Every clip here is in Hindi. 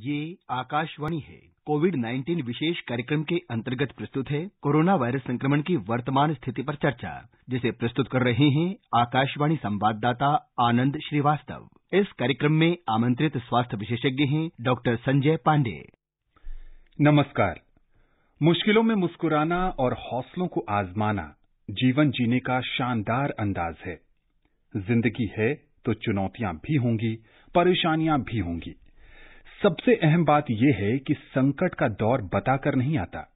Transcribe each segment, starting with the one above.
ये आकाशवाणी है। कोविड-19 विशेष कार्यक्रम के अंतर्गत प्रस्तुत है कोरोना वायरस संक्रमण की वर्तमान स्थिति पर चर्चा, जिसे प्रस्तुत कर रहे हैं आकाशवाणी संवाददाता आनंद श्रीवास्तव। इस कार्यक्रम में आमंत्रित स्वास्थ्य विशेषज्ञ हैं डॉक्टर संजय पांडे। नमस्कार। मुश्किलों में मुस्कुराना और हौसलों को आजमाना जीवन जीने का शानदार अंदाज है। जिंदगी है तो चुनौतियां भी होंगी, परेशानियां भी होंगी। सबसे अहम बात यह है कि संकट का दौर बताकर नहीं आता।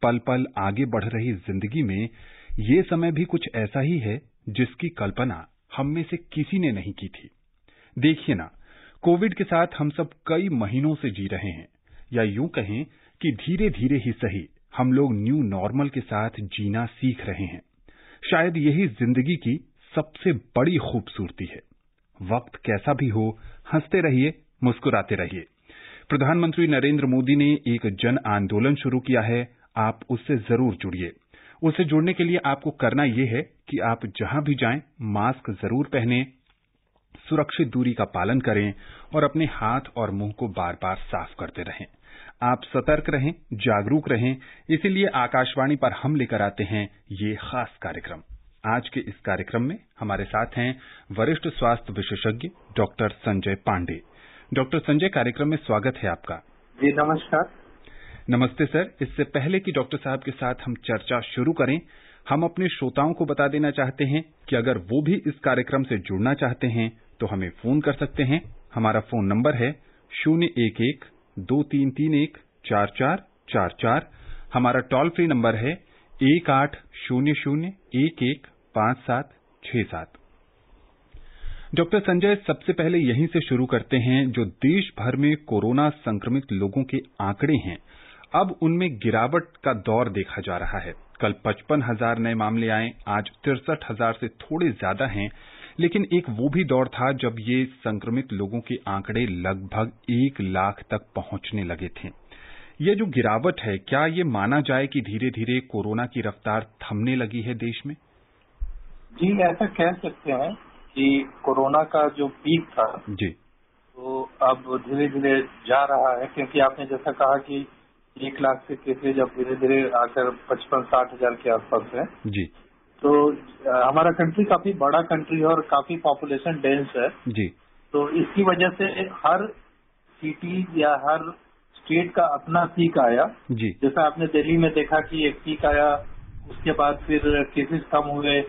पल पल आगे बढ़ रही जिंदगी में ये समय भी कुछ ऐसा ही है जिसकी कल्पना हम में से किसी ने नहीं की थी। देखिए ना, कोविड के साथ हम सब कई महीनों से जी रहे हैं, या यूं कहें कि धीरे धीरे ही सही हम लोग न्यू नॉर्मल के साथ जीना सीख रहे हैं। शायद यही जिंदगी की सबसे बड़ी खूबसूरती है। वक्त कैसा भी हो, हंसते रहिए, मुस्कुराते रहिए। प्रधानमंत्री नरेंद्र मोदी ने एक जन आंदोलन शुरू किया है, आप उससे जरूर जुड़िए। उससे जुड़ने के लिए आपको करना यह है कि आप जहां भी जाएं मास्क जरूर पहनें, सुरक्षित दूरी का पालन करें और अपने हाथ और मुंह को बार बार साफ करते रहें। आप सतर्क रहें, जागरूक रहें। इसीलिए आकाशवाणी पर हम लेकर आते हैं ये खास कार्यक्रम। आज के इस कार्यक्रम में हमारे साथ हैं वरिष्ठ स्वास्थ्य विशेषज्ञ डॉक्टर संजय पांडे। डॉक्टर संजय, कार्यक्रम में स्वागत है आपका। जी नमस्कार। नमस्ते सर। इससे पहले कि डॉक्टर साहब के साथ हम चर्चा शुरू करें, हम अपने श्रोताओं को बता देना चाहते हैं कि अगर वो भी इस कार्यक्रम से जुड़ना चाहते हैं तो हमें फोन कर सकते हैं। हमारा फोन नंबर है 011-2331-4444। हमारा टोल फ्री नंबर है 1800-115767। डॉक्टर संजय, सबसे पहले यहीं से शुरू करते हैं। जो देश भर में कोरोना संक्रमित लोगों के आंकड़े हैं, अब उनमें गिरावट का दौर देखा जा रहा है। कल 55,000 नए मामले आए, आज 63,000 से थोड़े ज्यादा हैं। लेकिन एक वो भी दौर था जब ये संक्रमित लोगों के आंकड़े लगभग 1 लाख तक पहुंचने लगे थे। ये जो गिरावट है, क्या ये माना जाए कि धीरे धीरे कोरोना की रफ्तार थमने लगी है देश में? जी, ऐसा कह सकते हैं कि कोरोना का जो पीक था जी, तो अब धीरे धीरे जा रहा है, क्योंकि आपने जैसा कहा कि 1 लाख से केसेज अब धीरे धीरे आकर 55-60 हजार के आसपास है। जी, तो हमारा कंट्री काफी बड़ा कंट्री है और काफी पॉपुलेशन डेंस है। जी, तो इसकी वजह से हर सिटी या हर स्टेट का अपना पीक आया। जी, जैसा आपने दिल्ली में देखा कि एक पीक आया, उसके बाद फिर केसेज कम हुए,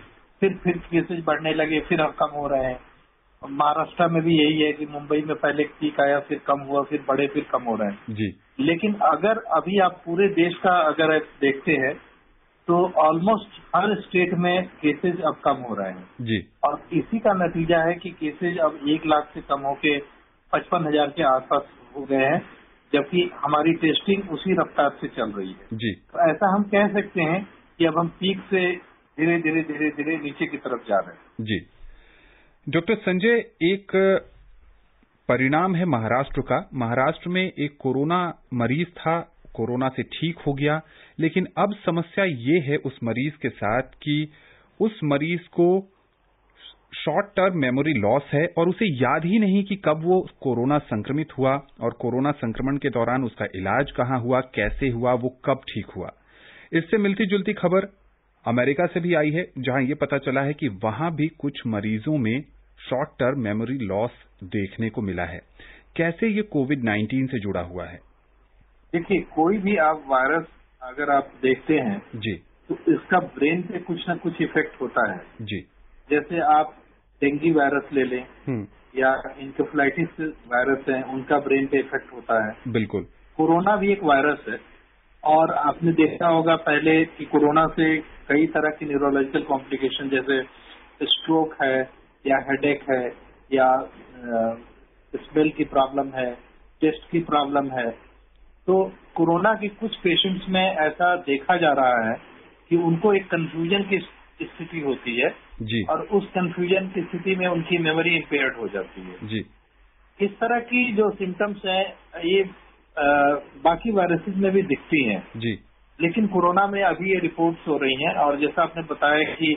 फिर केसेज बढ़ने लगे, फिर अब कम हो रहे हैं। महाराष्ट्र में भी यही है कि मुंबई में पहले एक पीक आया, फिर कम हुआ, फिर बढ़े, फिर कम हो रहे हैं। जी। लेकिन अगर अभी आप पूरे देश का अगर देखते हैं तो ऑलमोस्ट हर स्टेट में केसेज अब कम हो रहे हैं। जी। और इसी का नतीजा है कि केसेज अब 1 लाख से कम होके 55,000 के आसपास हो गए हैं, जबकि हमारी टेस्टिंग उसी रफ्तार से चल रही है। जी। तो ऐसा हम कह सकते हैं कि अब हम पीक से धीरे धीरे नीचे की तरफ जा रहे हैं। जी। डॉक्टर संजय, एक परिणाम है महाराष्ट्र का। महाराष्ट्र में एक कोरोना मरीज था, कोरोना से ठीक हो गया, लेकिन अब समस्या ये है उस मरीज के साथ कि उस मरीज को शॉर्ट टर्म मेमोरी लॉस है और उसे याद ही नहीं कि कब वो कोरोना संक्रमित हुआ और कोरोना संक्रमण के दौरान उसका इलाज कहाँ हुआ, कैसे हुआ, वो कब ठीक हुआ। इससे मिलती जुलती खबर अमेरिका से भी आई है, जहां ये पता चला है कि वहां भी कुछ मरीजों में शॉर्ट टर्म मेमोरी लॉस देखने को मिला है। कैसे ये कोविड-19 से जुड़ा हुआ है? देखिए, कोई भी आप वायरस अगर आप देखते हैं जी, तो इसका ब्रेन पे कुछ ना कुछ इफेक्ट होता है। जी, जैसे आप डेंगू वायरस ले लें या इंसेफ्लाइटिस वायरस है, उनका ब्रेन पे इफेक्ट होता है। बिल्कुल। कोरोना भी एक वायरस है और आपने देखा होगा पहले कि कोरोना से कई तरह की न्यूरोलॉजिकल कॉम्प्लिकेशन जैसे स्ट्रोक है या हेडेक है या स्मेल की प्रॉब्लम है, चेस्ट की प्रॉब्लम है। तो कोरोना के कुछ पेशेंट्स में ऐसा देखा जा रहा है कि उनको एक कंफ्यूजन की स्थिति होती है जी, और उस कंफ्यूजन की स्थिति में उनकी मेमोरी इम्पेयर्ड हो जाती है। जी, इस तरह की जो सिम्टम्स हैं ये बाकी वायरसेस में भी दिखती हैं। जी, लेकिन कोरोना में अभी ये रिपोर्ट्स हो रही हैं और जैसा आपने बताया कि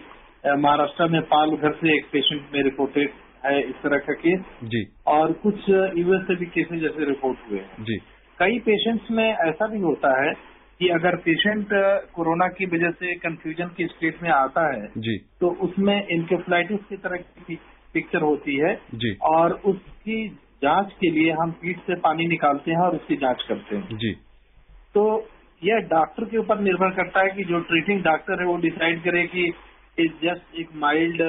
महाराष्ट्र में पालघर से एक पेशेंट में रिपोर्टेड है इस तरह का केस जी। और कुछ यूएस से भी केसेस जैसे रिपोर्ट हुए हैं जी। कई पेशेंट्स में ऐसा भी होता है कि अगर पेशेंट कोरोना की वजह से कंफ्यूजन की स्टेट में आता है जी। तो उसमें इनकेफ्लाइटिस की तरह की पिक्चर होती है जी। और उसकी जांच के लिए हम पीठ से पानी निकालते हैं और उसकी जांच करते हैं जी। तो यह डॉक्टर के ऊपर निर्भर करता है कि जो ट्रीटिंग डॉक्टर है वो डिसाइड करे कि जस्ट एक माइल्ड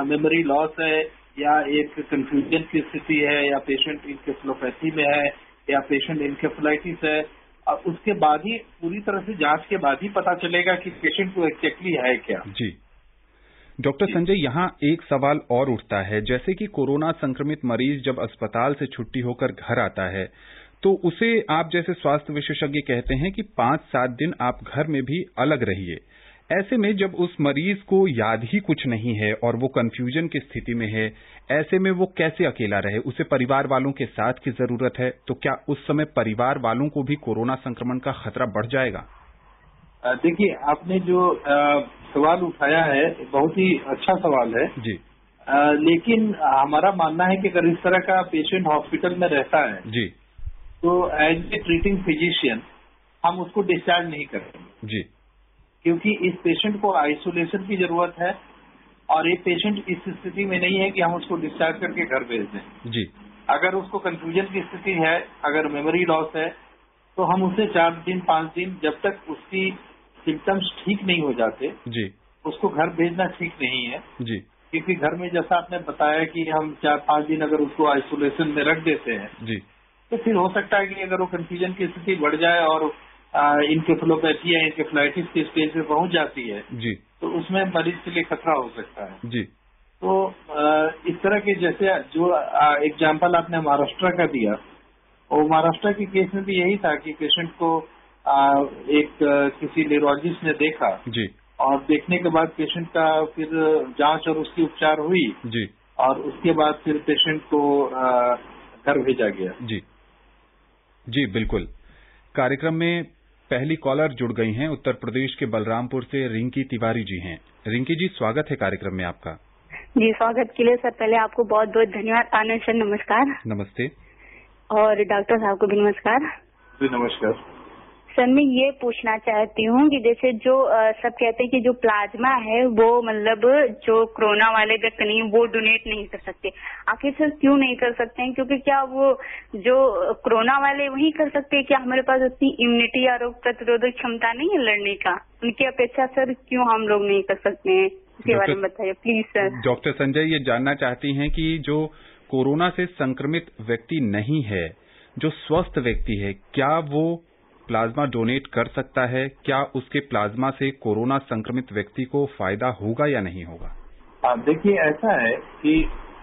मेमोरी लॉस है या एक कंफ्यूजन की स्थिति है या पेशेंट इनकेफ्लोपैथी में है या पेशेंट इनकेफ्लाइटिस है और उसके बाद ही पूरी तरह से जांच के बाद ही पता चलेगा कि पेशेंट को एक्जैक्टली है क्या। जी। डॉक्टर संजय, यहाँ एक सवाल और उठता है, जैसे कि कोरोना संक्रमित मरीज जब अस्पताल से छुट्टी होकर घर आता है तो उसे आप जैसे स्वास्थ्य विशेषज्ञ कहते हैं कि 5-7 दिन आप घर में भी अलग रहिए। ऐसे में जब उस मरीज को याद ही कुछ नहीं है और वो कंफ्यूजन की स्थिति में है, ऐसे में वो कैसे अकेला रहे? उसे परिवार वालों के साथ की जरूरत है, तो क्या उस समय परिवार वालों को भी कोरोना संक्रमण का खतरा बढ़ जाएगा? देखिए, आपने जो सवाल उठाया है बहुत ही अच्छा सवाल है जी। लेकिन हमारा मानना है कि अगर इस तरह का पेशेंट हॉस्पिटल में रहता है जी। तो एज ए ट्रीटिंग फिजिशियन हम उसको डिस्चार्ज नहीं करेंगे जी। क्योंकि इस पेशेंट को आइसोलेशन की जरूरत है और ये पेशेंट इस स्थिति में नहीं है कि हम उसको डिस्चार्ज करके घर भेज दें। जी। अगर उसको कंफ्यूजन की स्थिति है, अगर मेमोरी लॉस है तो हम उसे 4 दिन 5 दिन जब तक उसकी सिम्टम्स ठीक नहीं हो जाते जी। उसको घर भेजना ठीक नहीं है। जी। क्योंकि घर में जैसा आपने बताया कि हम 4-5 दिन अगर उसको आइसोलेशन में रख देते हैं जी। तो फिर हो सकता है कि अगर वो कंफ्यूजन की स्थिति बढ़ जाए और इनकेफ्लोपैथी या इनकेफ्लाइटिस की स्टेज पे पहुंच जाती है जी। तो उसमें मरीज के लिए खतरा हो सकता है। जी। तो इस तरह के जैसे जो एग्जाम्पल आपने महाराष्ट्र का दिया और महाराष्ट्र के केस में भी यही था कि पेशेंट को एक किसी न्यूरोलॉजिस्ट ने देखा जी। और देखने के बाद पेशेंट का फिर जांच और उसकी उपचार हुई जी। और उसके बाद फिर पेशेंट को घर भेजा गया। जी। जी बिल्कुल। कार्यक्रम में पहली कॉलर जुड़ गई हैं, उत्तर प्रदेश के बलरामपुर से रिंकी तिवारी जी हैं। रिंकी जी, स्वागत है कार्यक्रम में आपका। जी, स्वागत के लिए सर पहले आपको बहुत बहुत धन्यवाद। आनंद सर नमस्कार। नमस्ते। और डॉक्टर साहब को भी नमस्कार। जी नमस्कार। सर मैं ये पूछना चाहती हूँ कि जैसे जो सब कहते हैं कि जो प्लाज्मा है वो मतलब जो कोरोना वाले व्यक्ति नहीं वो डोनेट नहीं कर सकते, आखिर सर क्यों नहीं कर सकते हैं? क्योंकि क्या वो जो कोरोना वाले वही कर सकते हैं? क्या हमारे पास उतनी इम्यूनिटी या रोग प्रतिरोधक क्षमता नहीं है लड़ने का? उनकी अपेक्षा सर क्यों हम लोग नहीं कर सकते हैं? इसके बारे में बताइए प्लीज सर। डॉक्टर संजय ये जानना चाहती हैं कि जो कोरोना से संक्रमित व्यक्ति नहीं है, जो स्वस्थ व्यक्ति है, क्या वो प्लाज्मा डोनेट कर सकता है? क्या उसके प्लाज्मा से कोरोना संक्रमित व्यक्ति को फायदा होगा या नहीं होगा? देखिए, ऐसा है कि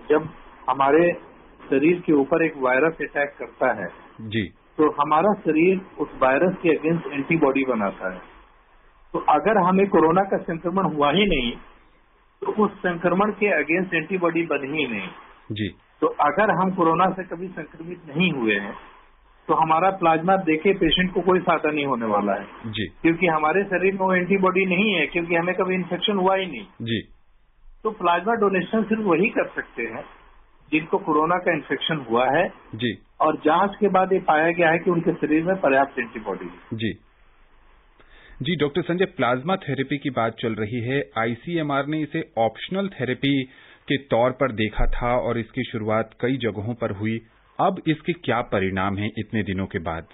जब हमारे शरीर के ऊपर एक वायरस अटैक करता है जी, तो हमारा शरीर उस वायरस के अगेंस्ट एंटीबॉडी बनाता है। तो अगर हमें कोरोना का संक्रमण हुआ ही नहीं तो उस संक्रमण के अगेंस्ट एंटीबॉडी बनी ही नहीं। जी। तो अगर हम कोरोना से कभी संक्रमित नहीं हुए हैं तो हमारा प्लाज्मा देके पेशेंट को कोई फायदा नहीं होने वाला है जी, क्योंकि हमारे शरीर में वो एंटीबॉडी नहीं है, क्योंकि हमें कभी इन्फेक्शन हुआ ही नहीं। जी। तो प्लाज्मा डोनेशन सिर्फ वही कर सकते हैं जिनको कोरोना का इन्फेक्शन हुआ है जी, और जांच के बाद ये पाया गया है कि उनके शरीर में पर्याप्त एंटीबॉडी है। जी। जी डॉक्टर संजय, प्लाज्मा थेरेपी की बात चल रही है। आईसीएमआर ने इसे ऑप्शनल थेरेपी के तौर पर देखा था और इसकी शुरुआत कई जगहों पर हुई। अब इसके क्या परिणाम हैं इतने दिनों के बाद?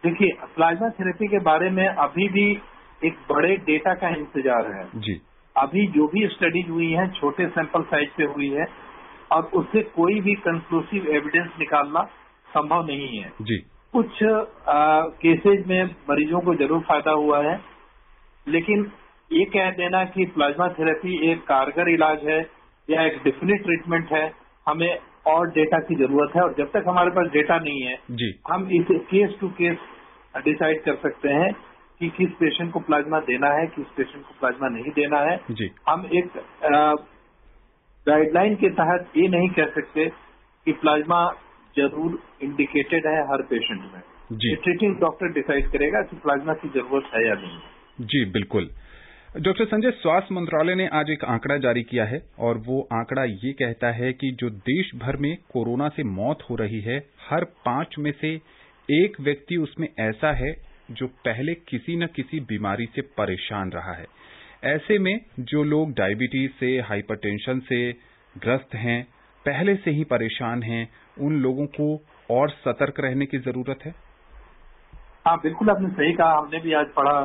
देखिए, प्लाज्मा थेरेपी के बारे में अभी भी एक बड़े डेटा का इंतजार है। जी। अभी जो भी स्टडीज हुई है छोटे सैंपल साइज पे हुई है और उससे कोई भी कंक्लूसिव एविडेंस निकालना संभव नहीं है। जी। कुछ केसेज में मरीजों को जरूर फायदा हुआ है, लेकिन ये कह देना कि प्लाज्मा थेरेपी एक कारगर इलाज है या एक डेफिनेट ट्रीटमेंट है, हमें और डेटा की जरूरत है। और जब तक हमारे पास डेटा नहीं है जी, हम इसे केस टू केस डिसाइड कर सकते हैं कि किस पेशेंट को प्लाज्मा देना है, किस पेशेंट को प्लाज्मा नहीं देना है। जी। हम एक गाइडलाइन के तहत ये नहीं कह सकते कि प्लाज्मा जरूर इंडिकेटेड है हर पेशेंट में। जी। ट्रीटिंग डॉक्टर डिसाइड करेगा कि प्लाज्मा की जरूरत है या नहीं। जी बिल्कुल। डॉक्टर संजय, स्वास्थ्य मंत्रालय ने आज एक आंकड़ा जारी किया है और वो आंकड़ा ये कहता है कि जो देश भर में कोरोना से मौत हो रही है, हर 5 में से 1 व्यक्ति उसमें ऐसा है जो पहले किसी न किसी बीमारी से परेशान रहा है। ऐसे में जो लोग डायबिटीज से, हाइपरटेंशन से ग्रस्त हैं, पहले से ही परेशान हैं, उन लोगों को और सतर्क रहने की जरूरत है। हाँ, बिल्कुल आपने सही कहा। हमने भी आज पढ़ा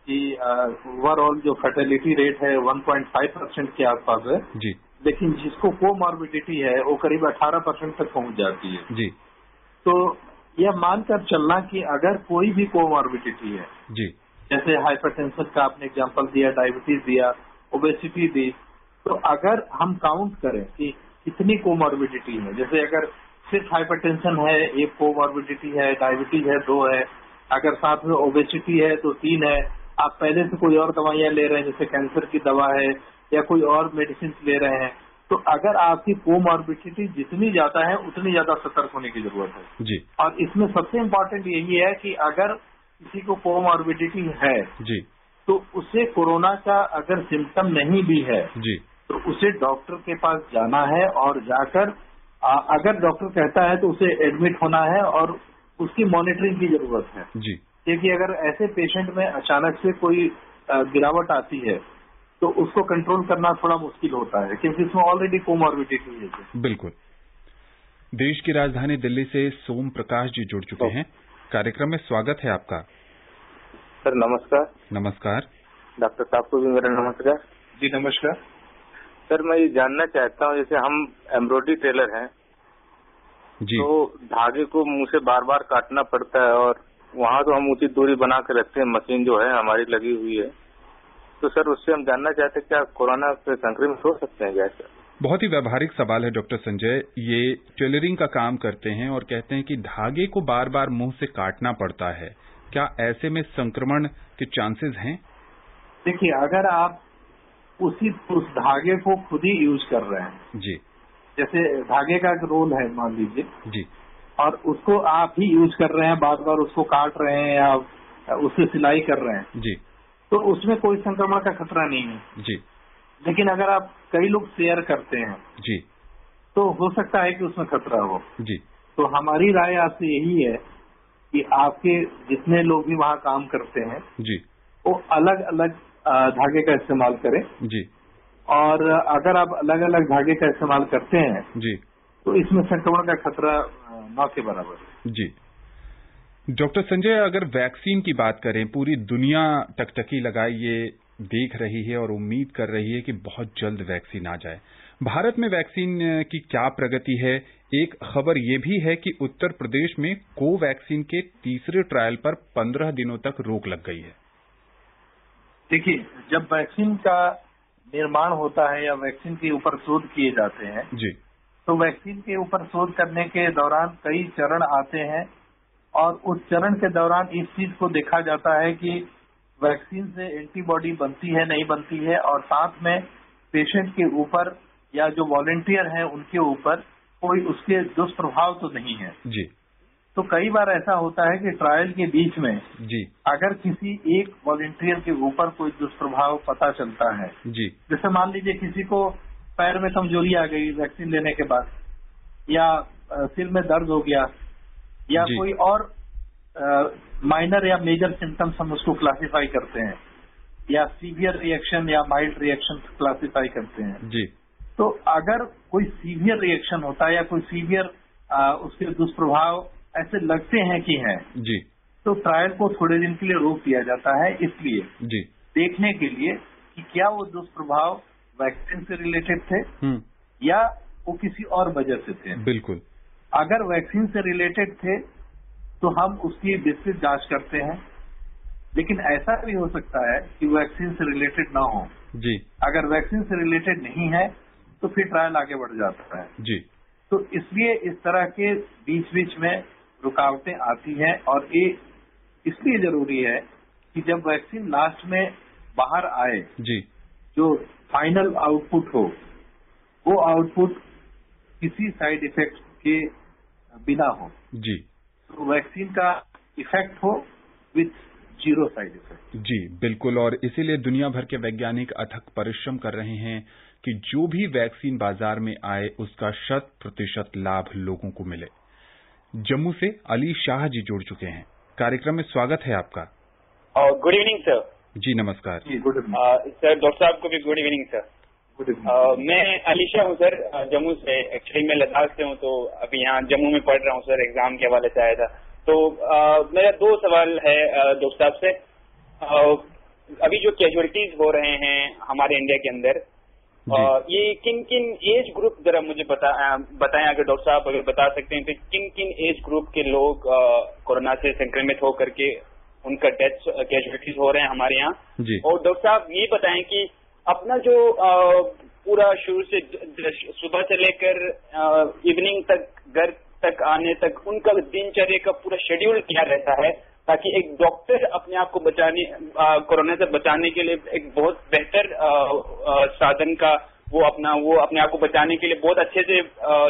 कि ओवरऑल जो फर्टिलिटी रेट है 1.5% के आसपास है जी, लेकिन जिसको कोमॉर्बिडिटी है वो करीब 18% तक पहुंच जाती है जी। तो यह मानकर चलना कि अगर कोई भी कोमॉर्बिडिटी है जी, जैसे हाइपरटेंशन का आपने एग्जांपल दिया, डायबिटीज दिया, ओबेसिटी दी, तो अगर हम काउंट करें कि कितनी कोमॉर्बिडिटी है, जैसे अगर सिर्फ हाइपरटेंशन है 1 कोमॉर्बिडिटी है, डायबिटीज है 2 है, अगर साथ में ओबेसिटी है तो 3 है, आप पहले से कोई और दवाइयां ले रहे हैं जैसे कैंसर की दवा है या कोई और मेडिसिन ले रहे हैं, तो अगर आपकी कोमॉर्बिडिटी जितनी ज्यादा है उतनी ज्यादा सतर्क होने की जरूरत है जी। और इसमें सबसे इम्पोर्टेंट यही है कि अगर किसी को कोमॉर्बिडिटी है जी, तो उसे कोरोना का अगर सिम्टम नहीं भी है जी, तो उसे डॉक्टर के पास जाना है और जाकर अगर डॉक्टर कहता है तो उसे एडमिट होना है और उसकी मॉनिटरिंग की जरूरत है। जी, क्योंकि अगर ऐसे पेशेंट में अचानक से कोई गिरावट आती है तो उसको कंट्रोल करना थोड़ा मुश्किल होता है क्योंकि इसमें ऑलरेडी कोमॉर्बिडिटी है। बिल्कुल। देश की राजधानी दिल्ली से सोम प्रकाश जी जुड़ चुके हैं। कार्यक्रम में स्वागत है आपका। सर नमस्कार। नमस्कार। डॉक्टर साहब को भी मेरा नमस्कार। जी नमस्कार। सर मैं ये जानना चाहता हूँ, जैसे हम एम्ब्रॉयडरी टेलर हैं जी, तो धागे को मुंह से बार बार काटना पड़ता है और वहाँ तो हम उचित दूरी बना के रखते हैं, मशीन जो है हमारी लगी हुई है, तो सर उससे हम जानना चाहते हैं क्या कोरोना से संक्रमित हो सकते हैं क्या सर? बहुत ही व्यावहारिक सवाल है डॉक्टर संजय। ये टेलरिंग का काम करते हैं और कहते हैं कि धागे को बार बार मुंह से काटना पड़ता है, क्या ऐसे में संक्रमण के चांसेस हैं? देखिए, अगर आप उस धागे को खुद ही यूज कर रहे हैं जी, जैसे धागे का एक रोल है मान लीजिए जी, और उसको आप ही यूज कर रहे हैं, बार बार उसको काट रहे हैं या उससे सिलाई कर रहे हैं जी, तो उसमें कोई संक्रमण का खतरा नहीं है। जी, लेकिन अगर आप कई लोग शेयर करते हैं जी, तो हो सकता है कि उसमें खतरा हो। जी, तो हमारी राय आपसे यही है कि आपके जितने लोग भी वहाँ काम करते हैं जी, वो अलग अलग धागे का इस्तेमाल करें जी, और अगर आप अलग अलग धागे का इस्तेमाल करते हैं जी, तो इसमें संक्रमण का खतरा न के बराबर है। जी। डॉक्टर संजय, अगर वैक्सीन की बात करें, पूरी दुनिया टकटकी लगाए ये देख रही है और उम्मीद कर रही है कि बहुत जल्द वैक्सीन आ जाए। भारत में वैक्सीन की क्या प्रगति है? एक खबर ये भी है कि उत्तर प्रदेश में कोवैक्सीन के तीसरे ट्रायल पर 15 दिनों तक रोक लग गई है। देखिए, जब वैक्सीन का निर्माण होता है या वैक्सीन के ऊपर शोध किए जाते हैं जी, तो वैक्सीन के ऊपर शोध करने के दौरान कई चरण आते हैं और उस चरण के दौरान इस चीज को देखा जाता है कि वैक्सीन से एंटीबॉडी बनती है नहीं बनती है और साथ में पेशेंट के ऊपर या जो वॉलंटियर हैं उनके ऊपर कोई उसके दुष्प्रभाव तो नहीं है। जी, तो कई बार ऐसा होता है कि ट्रायल के बीच में जी, अगर किसी एक वॉलंटियर के ऊपर कोई दुष्प्रभाव पता चलता है, जी, जैसे मान लीजिए किसी को पैर में कमजोरी आ गई वैक्सीन लेने के बाद या सिर में दर्द हो गया या जी, कोई और माइनर या मेजर सिम्टम्स हम उसको क्लासिफाई करते हैं या सीवियर रिएक्शन या माइल्ड रिएक्शन क्लासिफाई करते हैं। जी, तो अगर कोई सीवियर रिएक्शन होता है या कोई सीवियर उसके दुष्प्रभाव ऐसे लगते हैं कि हैं, जी, तो ट्रायल को थोड़े दिन के लिए रोक दिया जाता है, इसलिए जी, देखने के लिए कि क्या वो दुष्प्रभाव वैक्सीन से रिलेटेड थे या वो किसी और वजह से थे। बिल्कुल। अगर वैक्सीन से रिलेटेड थे तो हम उसकी विस्तृत जांच करते हैं, लेकिन ऐसा भी हो सकता है कि वैक्सीन से रिलेटेड ना हो। जी, अगर वैक्सीन से रिलेटेड नहीं है तो फिर ट्रायल आगे बढ़ जाता है। जी, तो इसलिए इस तरह के बीच बीच में रुकावटें आती हैं और ये इसलिए जरूरी है कि जब वैक्सीन लास्ट में बाहर आए, जी, जो फाइनल आउटपुट हो वो आउटपुट किसी साइड इफेक्ट के बिना हो। जी, तो वैक्सीन का इफेक्ट हो विथ जीरो साइड इफेक्ट। जी बिल्कुल, और इसीलिए दुनिया भर के वैज्ञानिक अथक परिश्रम कर रहे हैं कि जो भी वैक्सीन बाजार में आए उसका 100% लाभ लोगों को मिले। जम्मू से अली शाह जी जुड़ चुके हैं, कार्यक्रम में स्वागत है आपका। Good evening sir. जी नमस्कार। जी गुड इवनिंग सर, डॉक्टर साहब को भी good evening sir. Good evening. मैं अली शाह हूँ सर, जम्मू से। एक्चुअली मैं लद्दाख से हूँ, तो अभी यहाँ जम्मू में पढ़ रहा हूँ सर, एग्जाम के हवाले से आया था। तो मेरा 2 सवाल है डॉक्टर साहब से। अभी जो कैजुअलिटीज हो रहे हैं हमारे इंडिया के अंदर, ये किन किन एज ग्रुप, जरा मुझे बताएं अगर डॉक्टर साहब अगर बता सकते हैं, तो किन किन एज ग्रुप के लोग कोरोना से संक्रमित होकर के उनका डेथ कैजुअलिटीज हो रहे हैं हमारे यहाँ। और डॉक्टर साहब ये बताएं कि अपना जो पूरा शुरू से सुबह से लेकर इवनिंग तक घर तक आने तक उनका दिनचर्या का पूरा शेड्यूल क्या रहता है, ताकि एक डॉक्टर अपने आप को कोरोना से बचाने के लिए एक बहुत बेहतर साधन का वो अपने आप को बचाने के लिए बहुत अच्छे से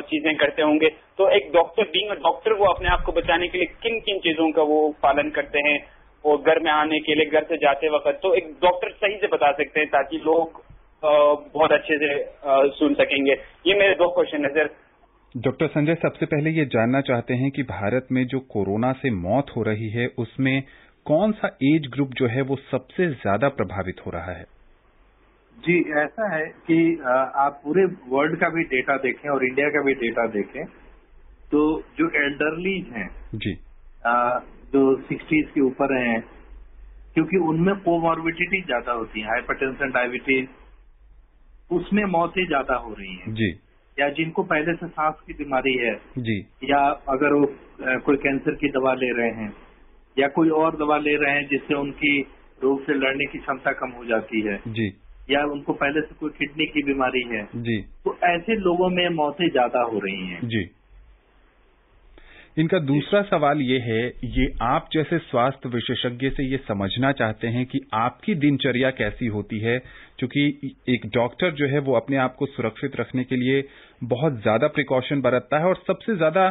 चीजें करते होंगे। तो एक डॉक्टर बीइंग अ डॉक्टर वो अपने आप को बचाने के लिए किन किन चीजों का वो पालन करते हैं, और घर में आने के लिए, घर से जाते वक्त, तो एक डॉक्टर सही से बता सकते हैं ताकि लोग बहुत अच्छे से सुन सकेंगे। ये मेरे 2 क्वेश्चन है सर। डॉक्टर संजय, सबसे पहले ये जानना चाहते हैं कि भारत में जो कोरोना से मौत हो रही है उसमें कौन सा एज ग्रुप जो है वो सबसे ज्यादा प्रभावित हो रहा है? जी ऐसा है कि आप पूरे वर्ल्ड का भी डेटा देखें और इंडिया का भी डेटा देखें तो जो एल्डरलीज हैं जी, जो 60s के ऊपर हैं, क्योंकि उनमें कोमॉर्बिडिटी ज्यादा होती है, हाइपरटेंशन, डायबिटीज, उसमें मौतें ज्यादा हो रही हैं जी, या जिनको पहले से सांस की बीमारी है जी, या अगर वो कोई कैंसर की दवा ले रहे हैं या कोई और दवा ले रहे हैं जिससे उनकी रोग से लड़ने की क्षमता कम हो जाती है जी, या उनको पहले से कोई किडनी की बीमारी है जी, तो ऐसे लोगों में मौतें ज्यादा हो रही हैं। जी। इनका दूसरा सवाल ये है, ये आप जैसे स्वास्थ्य विशेषज्ञ से ये समझना चाहते हैं कि आपकी दिनचर्या कैसी होती है, क्योंकि एक डॉक्टर जो है वो अपने आप को सुरक्षित रखने के लिए बहुत ज्यादा प्रिकॉशन बरतता है और सबसे ज्यादा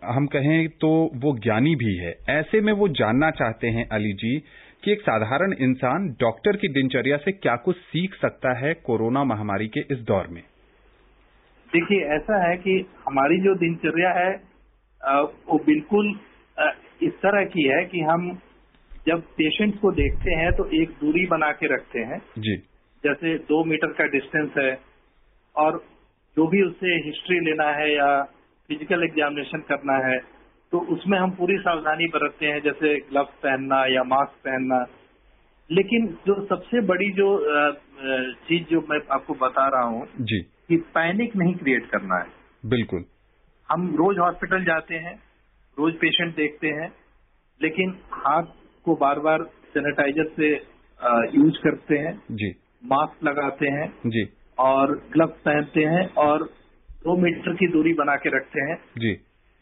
हम कहें तो वो ज्ञानी भी है। ऐसे में वो जानना चाहते हैं अली जी कि एक साधारण इंसान डॉक्टर की दिनचर्या से क्या कुछ सीख सकता है कोरोना महामारी के इस दौर में? देखिए ऐसा है कि हमारी जो दिनचर्या है वो बिल्कुल इस तरह की है कि हम जब पेशेंट को देखते हैं तो एक दूरी बना के रखते हैं जी, जैसे 2 मीटर का डिस्टेंस है, और जो भी उससे हिस्ट्री लेना है या फिजिकल एग्जामिनेशन करना है तो उसमें हम पूरी सावधानी बरतते हैं, जैसे ग्लव्स पहनना या मास्क पहनना। लेकिन जो सबसे बड़ी जो चीज जो मैं आपको बता रहा हूँ जी, कि पैनिक नहीं क्रिएट करना है। बिल्कुल। हम रोज हॉस्पिटल जाते हैं, रोज पेशेंट देखते हैं, लेकिन हाथ को बार बार सैनिटाइजर से यूज करते हैं जी, मास्क लगाते हैं जी, और ग्लव्स पहनते हैं और 2 मीटर की दूरी बना के रखते हैं जी,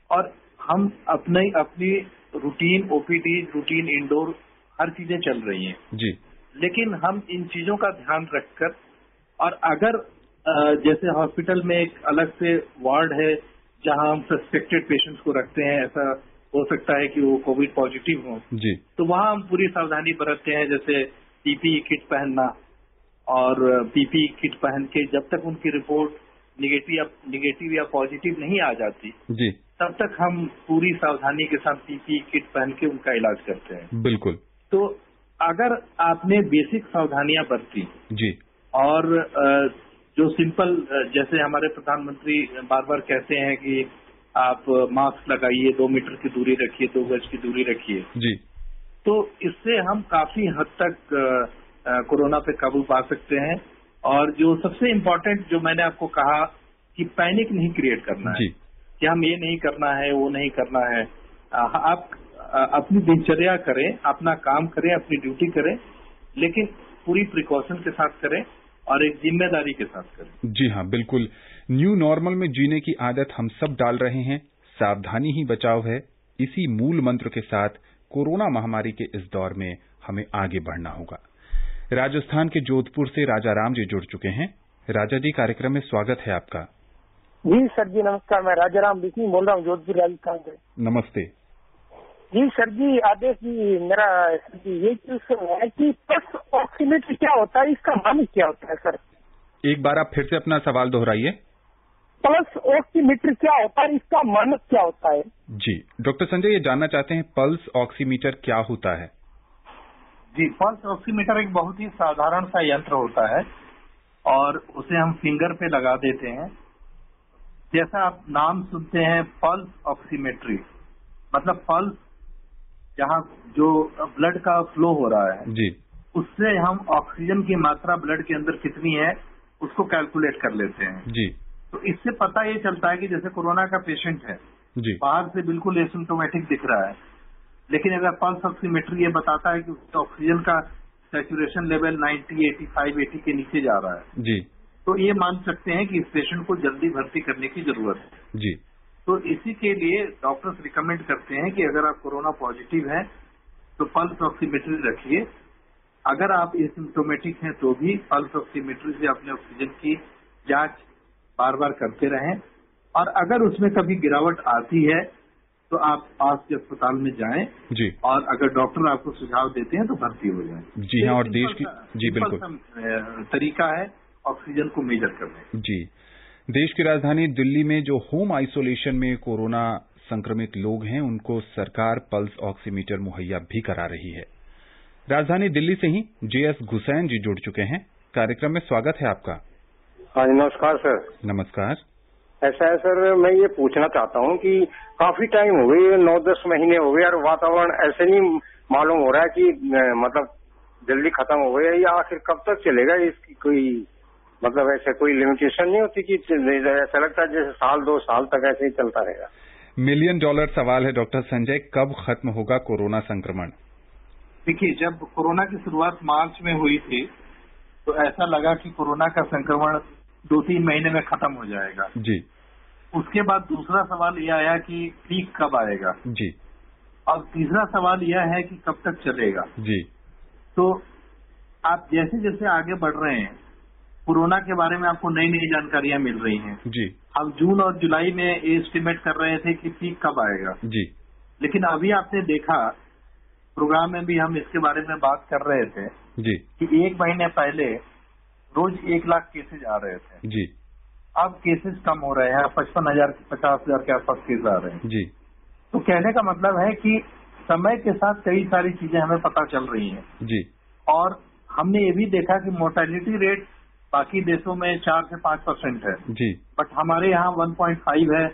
और हम अपनी रूटीन ओपीडी, रूटीन इंडोर हर चीजें चल रही हैं जी, लेकिन हम इन चीजों का ध्यान रखकर, और अगर जैसे हॉस्पिटल में एक अलग से वार्ड है जहां हम सस्पेक्टेड पेशेंट्स को रखते हैं, ऐसा हो सकता है कि वो कोविड पॉजिटिव हो जी, तो वहां हम पूरी सावधानी बरतते हैं, जैसे पीपीई किट पहनना, और पीपीई किट पहन के जब तक उनकी रिपोर्ट निगेटिव या पॉजिटिव नहीं आ जाती जी, तब तक हम पूरी सावधानी के साथ पीपीई किट पहन के उनका इलाज करते हैं। बिल्कुल। तो अगर आपने बेसिक सावधानियां बरती जी, और जो सिंपल, जैसे हमारे प्रधानमंत्री बार बार कहते हैं कि आप मास्क लगाइए, 2 मीटर की दूरी रखिए, 2 गज की दूरी रखिए जी, तो इससे हम काफी हद तक कोरोना पे काबू पा सकते हैं। और जो सबसे इम्पोर्टेंट जो मैंने आपको कहा कि पैनिक नहीं क्रिएट करना है कि हम ये नहीं करना है, वो नहीं करना है। आप अपनी दिनचर्या करें, अपना काम करें, अपनी ड्यूटी करें, लेकिन पूरी प्रिकॉशन के साथ करें और एक जिम्मेदारी के साथ करें। जी हाँ, बिल्कुल। न्यू नॉर्मल में जीने की आदत हम सब डाल रहे हैं, सावधानी ही बचाव है। इसी मूल मंत्र के साथ कोरोना महामारी के इस दौर में हमें आगे बढ़ना होगा। राजस्थान के जोधपुर से राजा राम जी जुड़ चुके हैं। राजा जी, कार्यक्रम में स्वागत है आपका। जी सर जी, नमस्कार। मैं राजा राम बिस्मी बोल रहा हूँ, जोधपुर राजस्थान से। नमस्ते। जी सर जी, आदेश जी, मेरा सर जी ये क्वेश्चन है कि पल्स ऑक्सीमीटर क्या होता है, इसका मानक क्या होता है सर? एक बार आप फिर से अपना सवाल दोहराइए। पल्स ऑक्सीमीटर क्या होता है, इसका मानक क्या होता है? जी, डॉक्टर संजय ये जानना चाहते हैं पल्स ऑक्सीमीटर क्या होता है? जी, पल्स ऑक्सीमीटर एक बहुत ही साधारण सा यंत्र होता है और उसे हम फिंगर पे लगा देते हैं। जैसा आप नाम सुनते हैं पल्स ऑक्सीमेट्री, मतलब पल्स जहाँ जो ब्लड का फ्लो हो रहा है जी, उससे हम ऑक्सीजन की मात्रा ब्लड के अंदर कितनी है उसको कैलकुलेट कर लेते हैं। जी, तो इससे पता ये चलता है कि जैसे कोरोना का पेशेंट है, जी, बाहर से बिल्कुल एसिम्प्टोमेटिक दिख रहा है, लेकिन अगर पल्स ऑक्सीमेट्री ये बताता है कि उसका ऑक्सीजन का सैचुरेशन लेवल 90, 85, 80 के नीचे जा रहा है, जी, तो ये मान सकते हैं कि इस पेशेंट को जल्दी भर्ती करने की जरूरत है। जी, तो इसी के लिए डॉक्टर्स रिकमेंड करते हैं कि अगर आप कोरोना पॉजिटिव हैं तो पल्स ऑक्सीमेट्री रखिए। अगर आप एसिम्प्टोमेटिक हैं तो भी पल्स ऑक्सीमेट्री से अपने ऑक्सीजन की जांच बार बार करते रहें, और अगर उसमें कभी गिरावट आती है तो आप पास के अस्पताल में जाएं जी, और अगर डॉक्टर आपको सुझाव देते हैं तो भर्ती हो जाएं। जी हाँ, और देश की जी बिल्कुल तरीका है ऑक्सीजन को मेजर करने। जी, देश की राजधानी दिल्ली में जो होम आइसोलेशन में कोरोना संक्रमित लोग हैं उनको सरकार पल्स ऑक्सीमीटर मुहैया भी करा रही है। राजधानी दिल्ली से ही JS घुसैन जी जुड़ चुके हैं। कार्यक्रम में स्वागत है आपका। हाँ जी, नमस्कार सर। नमस्कार। ऐसा है सर, मैं ये पूछना चाहता हूँ कि काफी टाइम हो गई, 9-10 महीने हो गए और वातावरण ऐसे नहीं मालूम हो रहा है कि मतलब जल्दी खत्म हो गया, या आखिर कब तक चलेगा? इसकी कोई मतलब ऐसे कोई लिमिटेशन नहीं होती कि ऐसा लगता है जैसे साल 2 साल तक ऐसे ही चलता रहेगा? $1 मिलियन सवाल है डॉक्टर संजय, कब खत्म होगा कोरोना संक्रमण? देखिए, जब कोरोना की शुरुआत मार्च में हुई थी तो ऐसा लगा कि कोरोना का संक्रमण 2-3 महीने में खत्म हो जाएगा। जी। उसके बाद दूसरा सवाल यह आया कि पीक कब आएगा। जी। और तीसरा सवाल यह है कि कब तक चलेगा। जी। तो आप जैसे जैसे आगे बढ़ रहे हैं, कोरोना के बारे में आपको नई नई जानकारियां मिल रही हैं। जी। हम जून और जुलाई में एस्टिमेट कर रहे थे कि पीक कब आएगा। जी। लेकिन अभी आपने देखा, प्रोग्राम में भी हम इसके बारे में बात कर रहे थे जी कि 1 महीने पहले रोज 1 लाख केसेज आ रहे थे। जी। अब केसेज कम हो रहे हैं, 55,000 50,000 के आसपास केस आ रहे हैं। जी। तो कहने का मतलब है कि समय के साथ कई सारी चीजें हमें पता चल रही हैं। जी। और हमने ये भी देखा कि मोर्टेलिटी रेट बाकी देशों में 4 से 5% है। जी। बट हमारे यहाँ 1.5 है।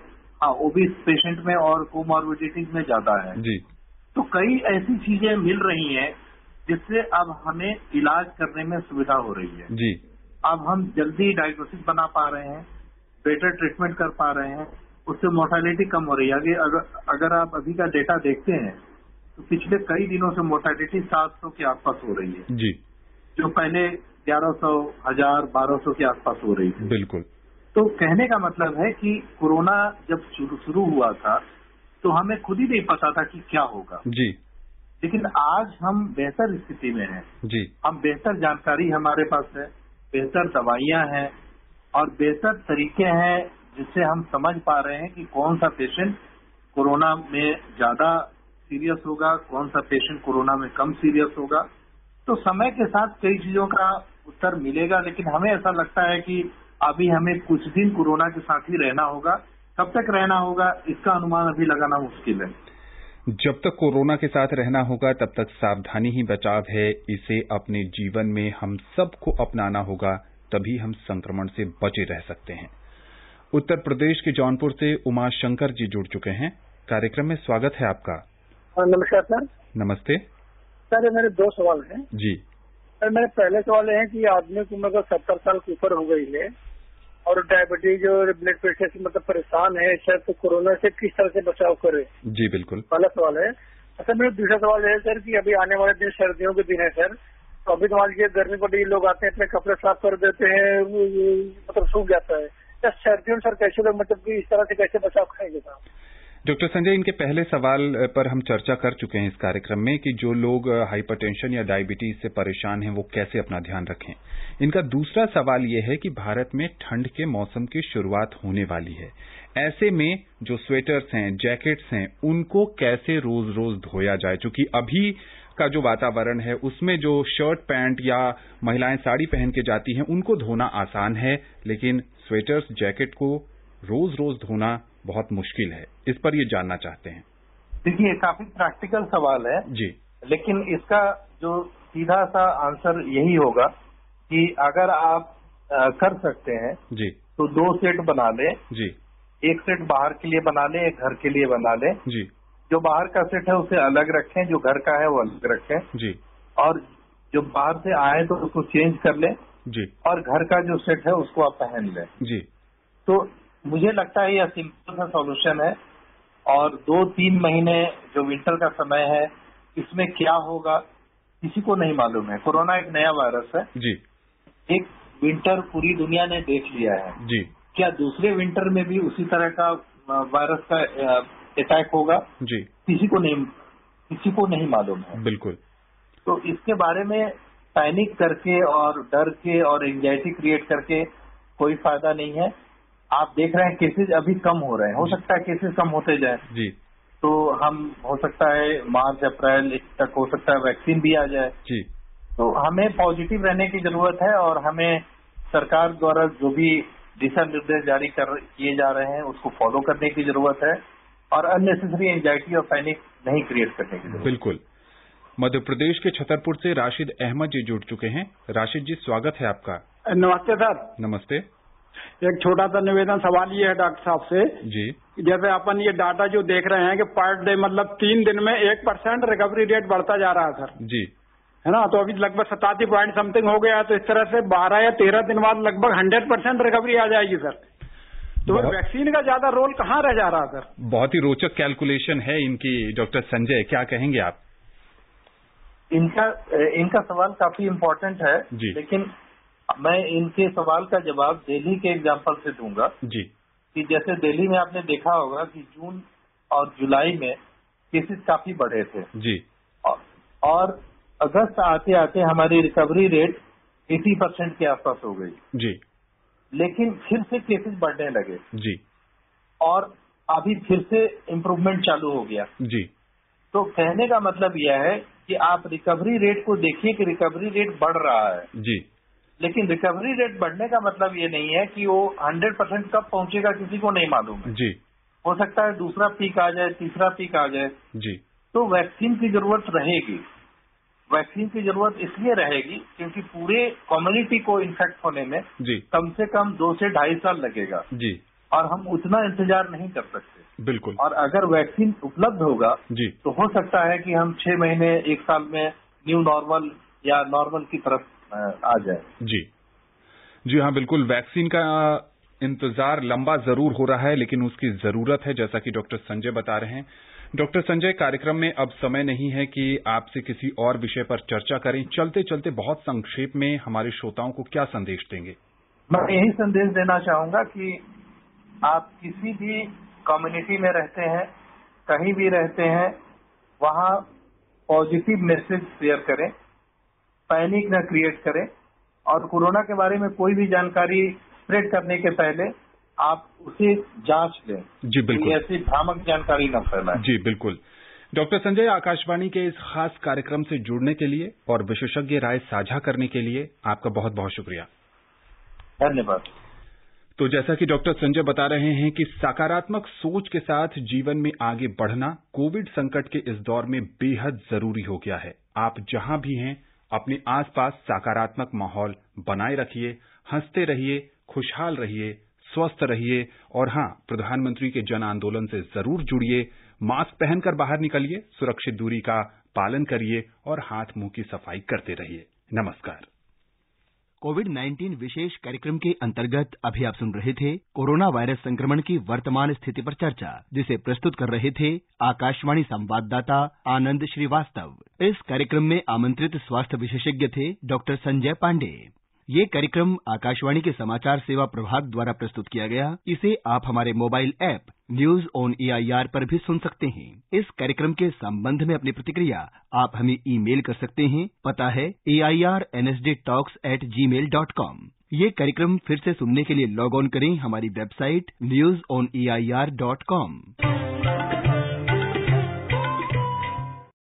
हाँ, ओबीस पेशेंट में और कोमॉर्बिडिटीज में ज्यादा है। जी। तो कई ऐसी चीजें मिल रही हैं जिससे अब हमें इलाज करने में सुविधा हो रही है। जी। अब हम जल्दी डायग्नोसिस बना पा रहे हैं, बेटर ट्रीटमेंट कर पा रहे हैं, उससे मोर्टेलिटी कम हो रही है। अगर आप अभी का डेटा देखते हैं तो पिछले कई दिनों से मोर्टेलिटी 700 के आसपास हो रही है। जी। जो पहले 1100, 1000, 1200 के आसपास हो रही थी। बिल्कुल। तो कहने का मतलब है कि कोरोना जब शुरू हुआ था तो हमें खुद ही नहीं पता था कि क्या होगा। जी। लेकिन आज हम बेहतर स्थिति में हैं। जी। हम बेहतर जानकारी हमारे पास है, बेहतर दवाइयां हैं और बेहतर तरीके हैं जिससे हम समझ पा रहे हैं कि कौन सा पेशेंट कोरोना में ज्यादा सीरियस होगा, कौन सा पेशेंट कोरोना में कम सीरियस होगा। तो समय के साथ कई चीजों का उत्तर मिलेगा, लेकिन हमें ऐसा लगता है कि अभी हमें कुछ दिन कोरोना के साथ ही रहना होगा। कब तक रहना होगा इसका अनुमान अभी लगाना मुश्किल है। जब तक कोरोना के साथ रहना होगा तब तक सावधानी ही बचाव है। इसे अपने जीवन में हम सबको अपनाना होगा, तभी हम संक्रमण से बचे रह सकते हैं। उत्तर प्रदेश के जौनपुर से उमा शंकर जी जुड़ चुके हैं। कार्यक्रम में स्वागत है आपका। नमस्कार सर। नमस्ते सर, मेरे 2 सवाल हैं। जी। सर, मेरे पहले सवाल है कि आदमी की उम्र 70 साल के ऊपर हो गई है और डायबिटीज और ब्लड प्रेशर से मतलब परेशान है सर, तो कोरोना से किस तरह से बचाव करे? जी बिल्कुल। पहला सवाल है। अच्छा, मेरा दूसरा सवाल है सर कि अभी आने वाले दिन सर्दियों के दिन है सर, तो अभी तो मान लीजिए गर्मी पड़ी, लोग आते हैं अपने कपड़े साफ कर देते हैं, मतलब सूख जाता है। सर्दियों में सर कैसे लोग मतलब कि इस तरह से कैसे बचाव करेंगे साहब? डॉक्टर संजय, इनके पहले सवाल पर हम चर्चा कर चुके हैं इस कार्यक्रम में कि जो लोग हाइपरटेंशन या डायबिटीज से परेशान हैं वो कैसे अपना ध्यान रखें। इनका दूसरा सवाल ये है कि भारत में ठंड के मौसम की शुरुआत होने वाली है, ऐसे में जो स्वेटर्स हैं, जैकेट्स हैं, उनको कैसे रोज रोज धोया जाए, क्योंकि अभी का जो वातावरण है उसमें जो शर्ट पैंट या महिलाएं साड़ी पहन के जाती हैं उनको धोना आसान है, लेकिन स्वेटर्स, जैकेट को रोज रोज धोना बहुत मुश्किल है। इस पर ये जानना चाहते हैं। देखिए, काफी प्रैक्टिकल सवाल है जी, लेकिन इसका जो सीधा सा आंसर यही होगा कि अगर आप कर सकते हैं जी, तो 2 सेट बना लें। जी, एक सेट बाहर के लिए बना लें, एक घर के लिए बना लें। जी, जो बाहर का सेट है उसे अलग रखें, जो घर का है वो अलग रखें। जी, और जो बाहर से आए तो उसको चेंज कर लें जी, और घर का जो सेट है उसको आप पहन लें। जी, तो मुझे लगता है यह सिंपल सा सॉल्यूशन है। और 2-3 महीने जो विंटर का समय है इसमें क्या होगा किसी को नहीं मालूम है। कोरोना एक नया वायरस है जी, एक विंटर पूरी दुनिया ने देख लिया है जी, क्या दूसरे विंटर में भी उसी तरह का वायरस का अटैक होगा जी, किसी को नहीं मालूम है। बिल्कुल। तो इसके बारे में पैनिक करके और डर के और एंजाइटी क्रिएट करके कोई फायदा नहीं है। आप देख रहे हैं केसेज अभी कम हो रहे हैं, हो सकता है केसेज कम होते जाए जी, तो हम हो सकता है मार्च अप्रैल तक हो सकता है वैक्सीन भी आ जाए। जी, तो हमें पॉजिटिव रहने की जरूरत है और हमें सरकार द्वारा जो भी दिशा निर्देश जारी किए जा रहे हैं उसको फॉलो करने की जरूरत है और अननेसेसरी एंजाइटी और पैनिक नहीं क्रिएट करने की जरूरत। बिल्कुल। मध्य प्रदेश के छतरपुर से राशिद अहमद जी जुड़ चुके हैं। राशिद जी, स्वागत है आपका। नमस्ते सर। नमस्ते। एक छोटा सा निवेदन सवाल ये है डॉक्टर साहब से जी, जैसे अपन ये डाटा जो देख रहे हैं कि पर डे मतलब 3 दिन में 1% रिकवरी रेट बढ़ता जा रहा है सर, जी, है ना। तो अभी लगभग 87 पॉइंट समथिंग हो गया है, तो इस तरह से 12 या 13 दिन बाद लगभग 100% रिकवरी आ जाएगी सर। तो वैक्सीन का ज्यादा रोल कहाँ रह जा रहा सर? बहुत ही रोचक कैलकुलेशन है इनकी। डॉक्टर संजय, क्या कहेंगे आप? इनका सवाल काफी इम्पोर्टेंट है जी, लेकिन मैं इनके सवाल का जवाब दिल्ली के एग्जाम्पल से दूंगा जी, कि जैसे दिल्ली में आपने देखा होगा कि जून और जुलाई में केसेस काफी बढ़े थे जी, और अगस्त आते आते हमारी रिकवरी रेट 80% के आसपास हो गई जी, लेकिन फिर से केसेस बढ़ने लगे जी, और अभी फिर से इम्प्रूवमेंट चालू हो गया। जी, तो कहने का मतलब यह है कि आप रिकवरी रेट को देखिए कि रिकवरी रेट बढ़ रहा है, जी, लेकिन रिकवरी रेट बढ़ने का मतलब ये नहीं है कि वो 100% कब पहुंचेगा किसी को नहीं मालूम है। जी, हो सकता है दूसरा पीक आ जाए, तीसरा पीक आ जाए। जी, तो वैक्सीन की जरूरत रहेगी। वैक्सीन की जरूरत इसलिए रहेगी क्योंकि पूरे कम्युनिटी को इन्फेक्ट होने में जी, कम से कम 2 से 2.5 साल लगेगा जी, और हम उतना इंतजार नहीं कर सकते। बिल्कुल। और अगर वैक्सीन उपलब्ध होगा जी, तो हो सकता है कि हम 6 महीने 1 साल में न्यू नॉर्मल या नॉर्मल की तरफ आ जाए। जी, जी हाँ, बिल्कुल। वैक्सीन का इंतजार लंबा जरूर हो रहा है लेकिन उसकी जरूरत है, जैसा कि डॉक्टर संजय बता रहे हैं। डॉक्टर संजय, कार्यक्रम में अब समय नहीं है कि आपसे किसी और विषय पर चर्चा करें। चलते चलते बहुत संक्षेप में हमारे श्रोताओं को क्या संदेश देंगे? मैं यही संदेश देना चाहूंगा कि आप किसी भी कम्युनिटी में रहते हैं, कहीं भी रहते हैं, वहां पॉजिटिव मैसेज शेयर करें, पैनिक न क्रिएट करें और कोरोना के बारे में कोई भी जानकारी स्प्रेड करने के पहले आप उसे जांच लें। जी, बिल्कुल। ऐसी भ्रामक जानकारी न फैलाएं। जी, बिल्कुल। डॉक्टर संजय, आकाशवाणी के इस खास कार्यक्रम से जुड़ने के लिए और विशेषज्ञ राय साझा करने के लिए आपका बहुत बहुत शुक्रिया। धन्यवाद। तो जैसा कि डॉक्टर संजय बता रहे हैं कि सकारात्मक सोच के साथ जीवन में आगे बढ़ना कोविड संकट के इस दौर में बेहद जरूरी हो गया है। आप जहां भी हैं अपने आसपास सकारात्मक माहौल बनाए रखिए, हंसते रहिए, खुशहाल रहिए, स्वस्थ रहिए और हां, प्रधानमंत्री के जन आंदोलन से जरूर जुड़िए। मास्क पहनकर बाहर निकलिए, सुरक्षित दूरी का पालन करिए और हाथ मुंह की सफाई करते रहिए। नमस्कार। कोविड-19 विशेष कार्यक्रम के अंतर्गत अभी आप सुन रहे थे कोरोना वायरस संक्रमण की वर्तमान स्थिति पर चर्चा, जिसे प्रस्तुत कर रहे थे आकाशवाणी संवाददाता आनंद श्रीवास्तव। इस कार्यक्रम में आमंत्रित स्वास्थ्य विशेषज्ञ थे डॉक्टर संजय पांडे। ये कार्यक्रम आकाशवाणी के समाचार सेवा प्रभाग द्वारा प्रस्तुत किया गया। इसे आप हमारे mobile app news on AIR पर भी सुन सकते हैं। इस कार्यक्रम के संबंध में अपनी प्रतिक्रिया आप हमें ईमेल कर सकते हैं। पता है airnsdtalks@gmail.com। ये कार्यक्रम फिर से सुनने के लिए लॉग ऑन करें हमारी वेबसाइट newsonair.com।